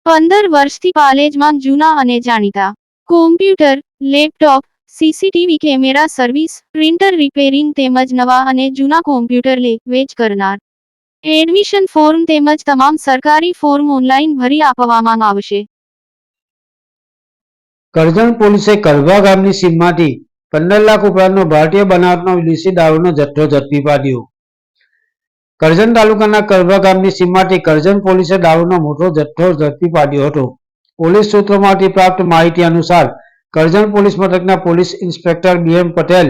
15 વર્ષથી પાલેજમાં જૂના અને જાણીતા computer, laptop, CCTV camera service, printer repairing તેમજ નવા અને જૂના કોમ્પ્યુટર લે વેચ કરનાર. એડમિશન ફોર્મ તેમજ તમામ સરકારી ફોર્મ ઓનલાઈન ભરી આપવામાં આવશે. કરજણ પોલીસે કલભા ગામની સીમમાંથી 15 લાખ ઉપરાંતનો ભારતીય બનાવટનો વિદેશી દારૂનો જથ્થો ઝડપી પાડ્યો. કરજણ તાલુકાના કલભા ગામની સીમમાંથી કરજણ પોલીસે દારૂનો મોટો જથ્થો ઝડપી પાડ્યો હતો. પોલીસ સૂત્રોમાંથી પ્રાપ્ત માહિતી અનુસાર કરજણ પોલીસ મથકના પોલીસ ઇન્સ્પેક્ટર BM પટેલ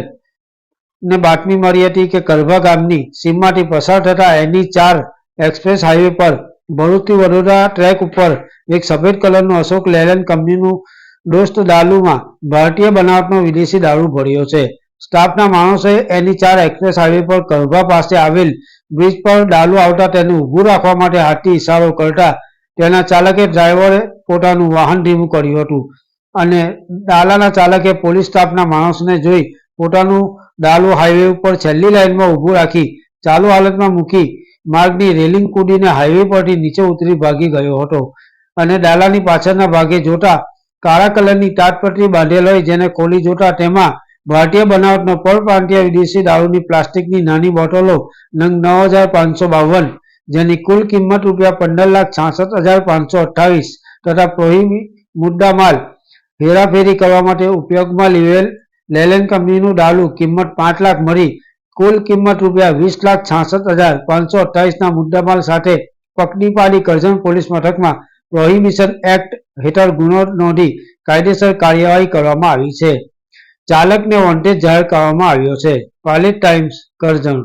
ને બાતમી મળી હતી કે કલભા ગામની સીમમાંથી પસાર થતા NE4 એક્સપ્રેસ હાઈવે પર ભરૂચથી વડોદરા ટ્રેક ઉપર એક સફેદ કલરનું અશોક લેલેન્ડ કંપનીનું દોસ્ત દારૂમાં ભારતીય બનાવટનો વિદેશી દારૂ ભર્યો છે. સ્ટાફના માણસોએ NE4 એક્સપ્રેસ હાઈવે પર કલભા પાસે આવેલ બ્રિજ પર દારૂ આવતા તેને ઊભું રાખવા માટે હાથથી ઇશારો કરતા તેના ચાલકે ડ્રાઈવરે પોતાનું વાહન ધીમું કર્યું હતું અને ડાલાના ચાલકે પોલીસ સ્ટાફના માણસને જોઈ પોતાનું ડાલુ હાઈવે ઉપર છેલ્લી લાઈનમાં ઊભું રાખી ચાલુ હાલતમાં મૂકી માર્ગની રેલિંગ કૂદીને હાઈવે પરથી નીચે ઉતરી ભાગી ગયો હતો અને ડાલાની પાછળના ભાગે જોતા કાળા કલરની તાડપત્રી બાંધેલ હોય જેને ખોલી જોતા તેમાં ભારતીય બનાવટનો પરપ્રાંતીય વિદેશી દારૂની પ્લાસ્ટિકની નાની બોટલો નંગ 9552 જેની કુલ કિંમત ₹15,66,528 તથા પ્રોહિબિટ મુદ્દામાલ હેરાફેરી કરવા માટે ઉપયોગમાં લેવેલ લેલેન્ડ કંપનીનું દારૂ કિંમત 5 લાખ મળી કુલ કિંમત ₹20,66,528 મુદ્દામાલ સાથે પકડી પાડી કરજણ પોલીસ મથકમાં પ્રોહિબિશન એક્ટ હેઠળ ગુનો નોંધી કાયદેસર કાર્યવાહી કરવામાં આવી છે. ચાલકને વોન્ટેડ જાહેર કરવામાં આવ્યો છે. પાલેજ ટાઈમ્સ, કરજણ.